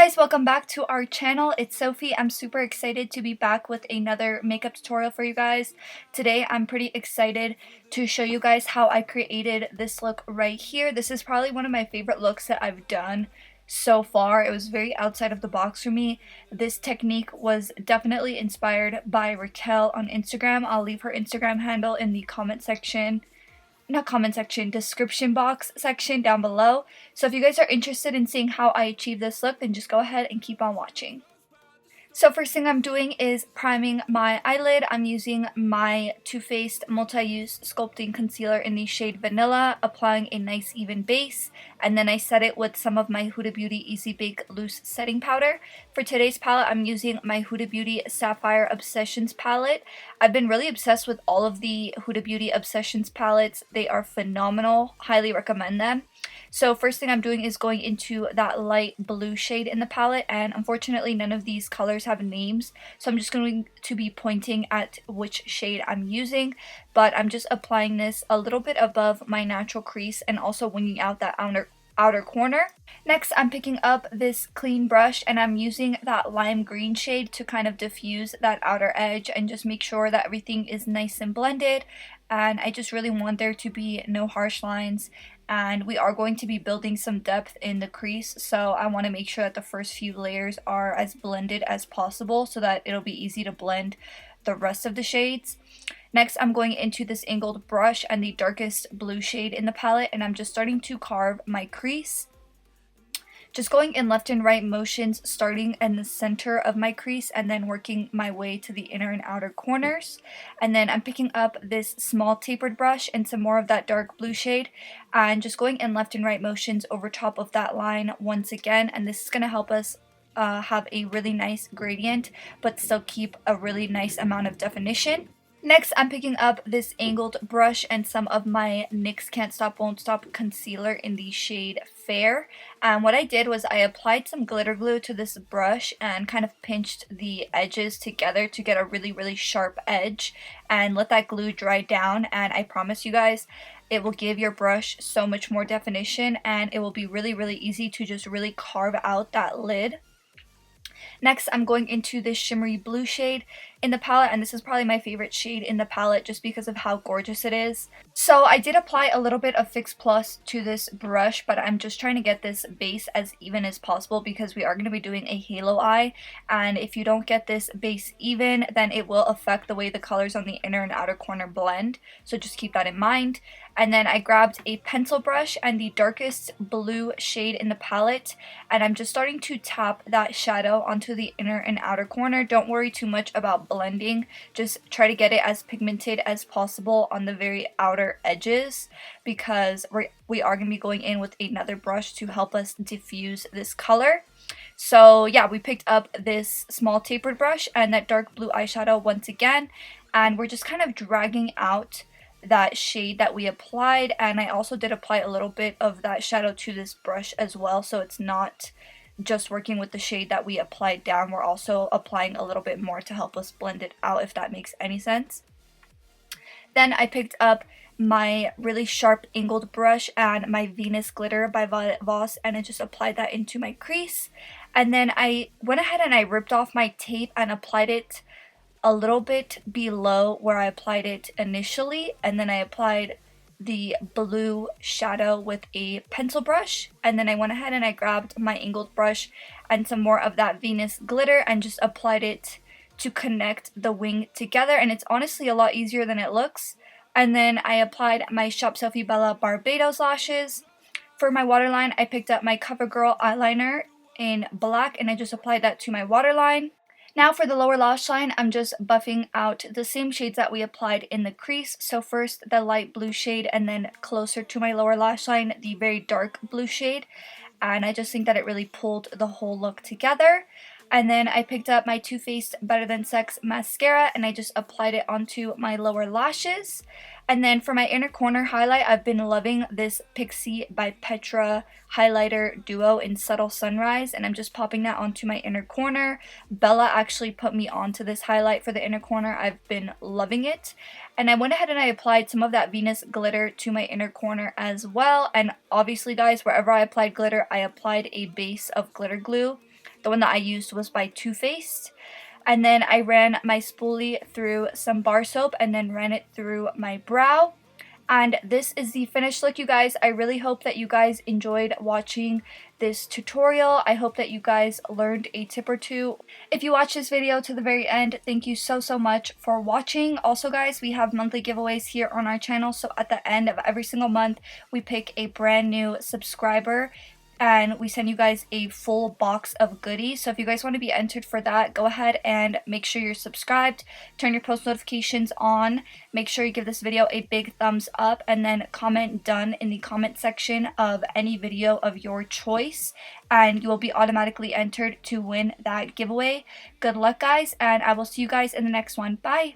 guys, welcome back to our channel. It's Sophie. I'm super excited to be back with another makeup tutorial for you guys. Today I'm pretty excited to show you guys how I created this look right here. This is probably one of my favorite looks that I've done so far. It was very outside of the box for me. This technique was definitely inspired by Raquel on Instagram. I'll leave her Instagram handle in the description box section down below. So if you guys are interested in seeing how I achieve this look, then just go ahead and keep on watching. So first thing I'm doing is priming my eyelid. I'm using my Too Faced Multi-Use Sculpting Concealer in the shade Vanilla, applying a nice even base, and then I set it with some of my Huda Beauty Easy Bake Loose Setting Powder. For today's palette, I'm using my Huda Beauty Sapphire Obsessions Palette. I've been really obsessed with all of the Huda Beauty Obsessions palettes. They are phenomenal. Highly recommend them. So first thing I'm doing is going into that light blue shade in the palette, and unfortunately none of these colors have names, so I'm just going to be pointing at which shade I'm using, but I'm just applying this a little bit above my natural crease and also winging out that outer corner. Next, I'm picking up this clean brush and I'm using that lime green shade to kind of diffuse that outer edge and just make sure that everything is nice and blended. And I just really want there to be no harsh lines, and we are going to be building some depth in the crease, so I want to make sure that the first few layers are as blended as possible so that it'll be easy to blend the rest of the shades. Next, I'm going into this angled brush and the darkest blue shade in the palette, and I'm just starting to carve my crease. Just going in left and right motions, starting in the center of my crease and then working my way to the inner and outer corners. And then I'm picking up this small tapered brush and some more of that dark blue shade and just going in left and right motions over top of that line once again. And this is going to help us have a really nice gradient but still keep a really nice amount of definition. Next, I'm picking up this angled brush and some of my NYX Can't Stop Won't Stop concealer in the shade Fair. And what I did was I applied some glitter glue to this brush and kind of pinched the edges together to get a really sharp edge and let that glue dry down. And I promise you guys, it will give your brush so much more definition, and it will be really easy to just really carve out that lid. Next, I'm going into this shimmery blue shade in the palette, and this is probably my favorite shade in the palette just because of how gorgeous it is. So I did apply a little bit of Fix Plus to this brush, but I'm just trying to get this base as even as possible because we are going to be doing a halo eye, and if you don't get this base even, then it will affect the way the colors on the inner and outer corner blend, so just keep that in mind. And then I grabbed a pencil brush and the darkest blue shade in the palette, and I'm just starting to tap that shadow onto the inner and outer corner. Don't worry too much about blending, just try to get it as pigmented as possible on the very outer edges because we are going to be going in with another brush to help us diffuse this color. So yeah, we picked up this small tapered brush and that dark blue eyeshadow once again, and we're just kind of dragging out that shade that we applied. And I also did apply a little bit of that shadow to this brush as well, so it's not just working with the shade that we applied down, we're also applying a little bit more to help us blend it out, if that makes any sense. Then I picked up my really sharp angled brush and my Venus glitter by Voss, and I just applied that into my crease. And then I went ahead and I ripped off my tape and applied it a little bit below where I applied it initially, and then I applied the blue shadow with a pencil brush, and then I went ahead and I grabbed my angled brush and some more of that Venus glitter and just applied it to connect the wing together, and it's honestly a lot easier than it looks. And then I applied my Shop Sophie Bella Barbados lashes. For my waterline, I picked up my CoverGirl eyeliner in black and I just applied that to my waterline. Now for the lower lash line, I'm just buffing out the same shades that we applied in the crease. So first the light blue shade, and then closer to my lower lash line, the very dark blue shade. And I just think that it really pulled the whole look together. And then I picked up my Too Faced Better Than Sex mascara and I just applied it onto my lower lashes. And then for my inner corner highlight, I've been loving this Pixie by Petra highlighter duo in Subtle Sunrise, and I'm just popping that onto my inner corner. Bella actually put me onto this highlight for the inner corner. I've been loving it. And I went ahead and I applied some of that Venus glitter to my inner corner as well. And obviously guys, wherever I applied glitter, I applied a base of glitter glue The one that I used was by Too Faced. And then I ran my spoolie through some bar soap and then ran it through my brow. And this is the finished look, you guys. I really hope that you guys enjoyed watching this tutorial. I hope that you guys learned a tip or two. If you watched this video to the very end, thank you so much for watching. Also, guys, we have monthly giveaways here on our channel. So at the end of every single month, we pick a brand new subscriber and we send you guys a full box of goodies. So if you guys want to be entered for that, go ahead and make sure you're subscribed, turn your post notifications on, make sure you give this video a big thumbs up, and then comment done in the comment section of any video of your choice, and you will be automatically entered to win that giveaway. Good luck, guys, and I will see you guys in the next one. Bye!